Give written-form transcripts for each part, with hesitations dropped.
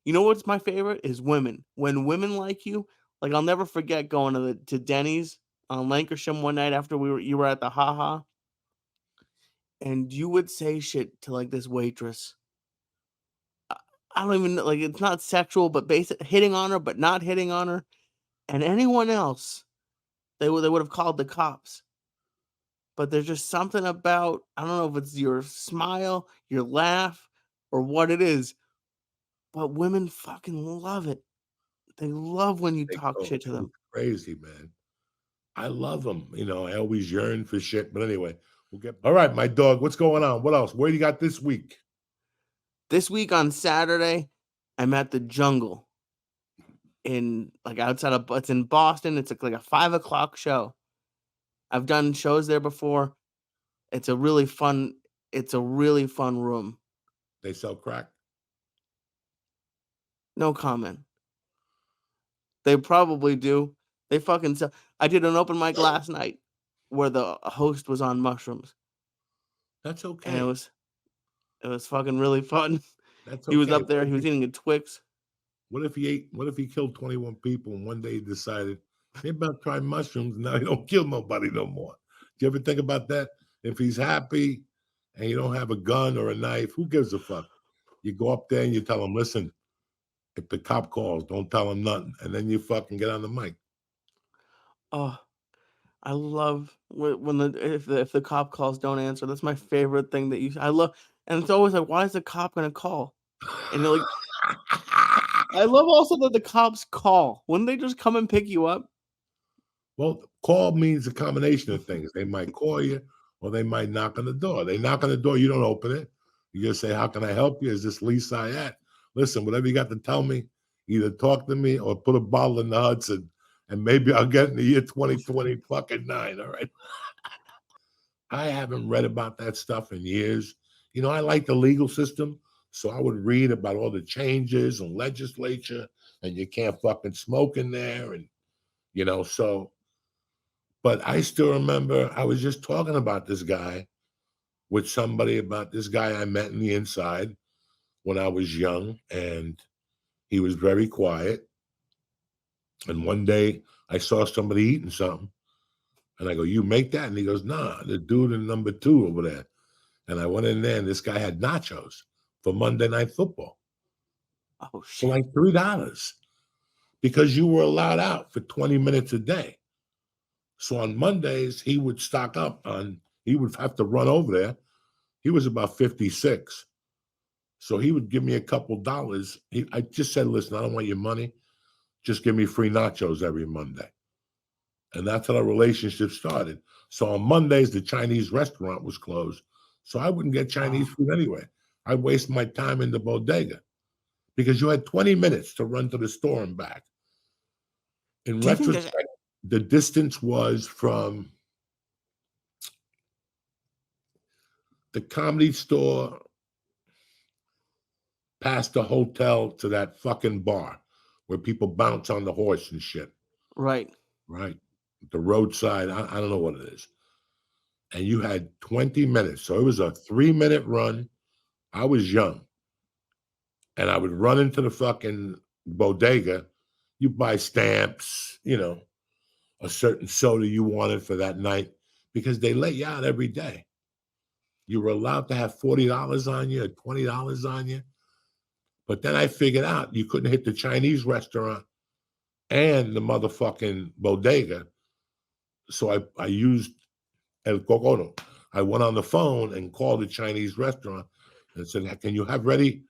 You know what's my favorite is women. When women like you, like I'll never forget going to Denny's on Lancashire one night after you were at the haha, and you would say shit to like this waitress. I, I don't even know, like it's not sexual, but basic hitting on her, but not hitting on her, and anyone else they would have called the cops. But there's just something about I don't know if it's your smile, your laugh, or what it is, but women fucking love it. They love when you They talk go, shit to it's them. crazy, man. I love them. I always yearn for shit. But anyway, we'll get. All right, my dog. What's going on? What else? Where you got this week? This week on Saturday, I'm at the Jungle in like outside of it's in Boston. It's like a 5 o'clock show. I've done shows there before. It's a really fun. It's a really fun room. They sell crack. No comment. They probably do. They fucking sell. I did an open mic last night where the host was on mushrooms, That's and it okay. was it was fucking really fun. That's He was okay. up there. He was eating a Twix. What if he ate? What if he killed 21 people and one day he decided maybe I'll try mushrooms? Now he don't kill nobody no more. Do you ever think about that? If he's happy and you don't have a gun or a knife, who gives a fuck? You go up there and you tell him, listen, if the cop calls, don't tell him nothing, and then you fucking get on the mic. Oh, I love when the cop calls, don't answer. That's my favorite thing that you. I love, and it's always like, why is the cop gonna call? And you're like, I love also that the cops call. Wouldn't they just come and pick you up? Well, call means a combination of things. They might call you or they might knock on the door. They knock on the door, you don't open it. You just say, how can I help you? Is this Lee Syatt? Listen, whatever you got to tell me, either talk to me or put a bottle in the Hudson, and maybe I'll get in the year 2020 fucking nine. All right. I haven't read about that stuff in years. I like the legal system. So I would read about all the changes and legislature, and you can't fucking smoke in there. So but I still remember I was just talking about this guy with somebody about this guy I met in the inside when I was young, and he was very quiet. And one day I saw somebody eating something, and I go, "You make that?" And he goes, "Nah, the dude in number two over there." And I went in there, and this guy had nachos for Monday Night Football Oh for shit! like $3 because you were allowed out for 20 minutes a day. So on Mondays, he would stock up on, he would have to run over there. He was about 56. So he would give me a couple dollars. I just said, listen, I don't want your money. Just give me free nachos every Monday. And that's how the relationship started. So on Mondays, the Chinese restaurant was closed. So I wouldn't get Chinese Oh, food anyway. I'd waste my time in the bodega because you had 20 minutes to run to the store and back. In do you think there's retrospect, the distance was from the Comedy Store past the hotel to that fucking bar where people bounce on the horse and shit, right? right? The roadside, I don't know what it is. And you had 20 minutes. So it was a 3-minute run. I was young. And I would run into the fucking bodega. You buy stamps, a certain soda you wanted for that night because they let you out every day. You were allowed to have $40 on you or $20 on you. But then I figured out you couldn't hit the Chinese restaurant and the motherfucking bodega. So I used El Cocono. I went on the phone and called the Chinese restaurant and said, can you have ready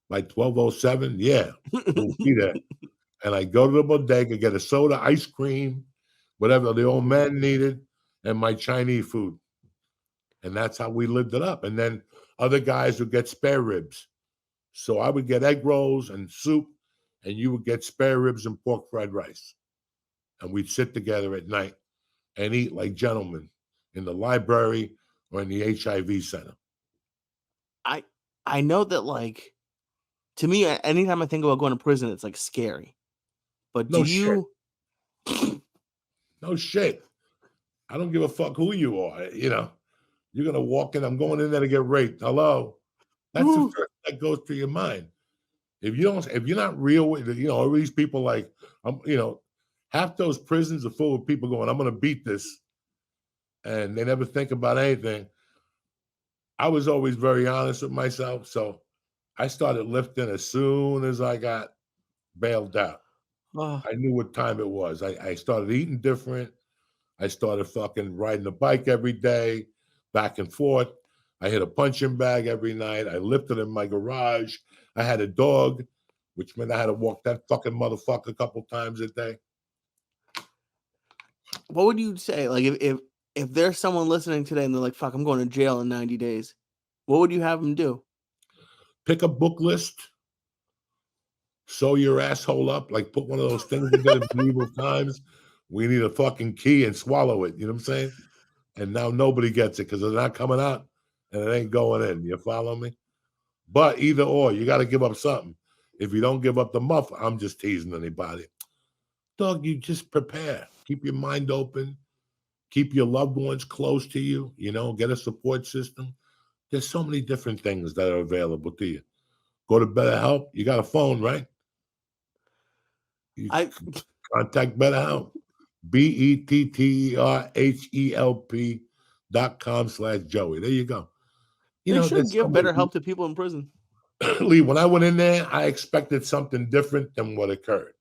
by 12:07? Yeah, we'll be there. And I go to the bodega, get a soda, ice cream, whatever the old man needed, and my Chinese food. And that's how we lived it up. And then other guys would get spare ribs. So I would get egg rolls and soup, and you would get spare ribs and pork fried rice. And we'd sit together at night and eat like gentlemen in the library or in the HIV center. I I know that like to me, anytime I think about going to prison, it's like scary. But do No shit. you? No shit. I don't give a fuck who you are. You're gonna walk in. I'm going in there to get raped. Hello. That's the Woo, first that goes through your mind. if you're not real with, all these people like, half those prisons are full of people going, I'm going to beat this, and they never think about anything. I was always very honest with myself, so I started lifting as soon as I got bailed out. Oh, I knew what time it was. I started eating different. I started fucking riding a bike every day, back and forth. I hit a punching bag every night. I lifted in my garage. I had a dog, which meant I had to walk that fucking motherfucker a couple times a day. what would you say? Like if there's someone listening today and they're like, "Fuck, I'm going to jail in 90 days," what would you have them do? Pick a book list, sew your asshole up, like put one of those things we did in medieval times. We need a fucking key and swallow it. You know what I'm saying? And now nobody gets it because they're not coming out and it ain't going in. You follow me? But either or, you got to give up something. If you don't give up the muff, I'm just teasing anybody. Dog, you just prepare. Keep your mind open. Keep your loved ones close to you. Get a support system. There's so many different things that are available to you. Go to BetterHelp. You got a phone, right? You I contact BetterHelp. BetterHelp.com/Joey. There you go. They should There's give so many. better help to people in prison. Lee, when I went in there, I expected something different than what occurred.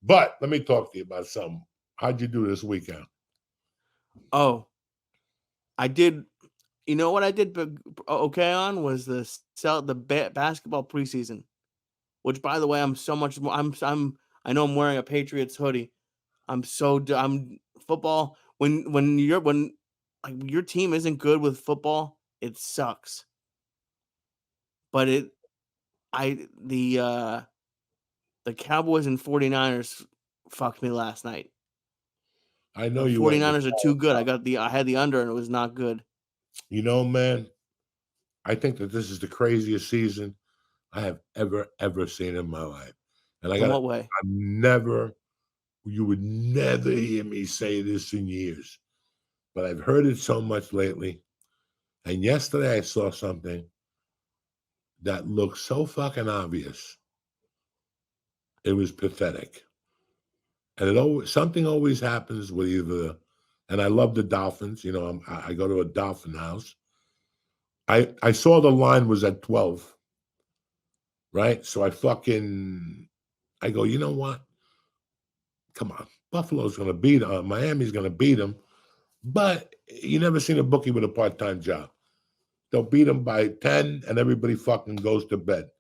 But let me talk to you about something. How'd you do this weekend? Oh, I did. You know what I did okay on was the basketball preseason, which by the way, I'm so much more. I know I'm wearing a Patriots hoodie. I'm football when like your team isn't good with football, it sucks. But the Cowboys and 49ers fucked me last night. I know The you went with 49ers are too good. I had the under and it was not good. man, I think that this is the craziest season I have ever seen in my life. And In what way? you would never hear me say this in years, but I've heard it so much lately. And yesterday I saw something that looked so fucking obvious. It was pathetic. And something always happens with and I love the Dolphins. I go to a Dolphin house. I saw the line was at 12, right? So I go, you know what? Come on, Buffalo's going to beat Miami's going to beat them. But you never seen a bookie with a part-time job. They'll beat them by 10, and everybody fucking goes to bed.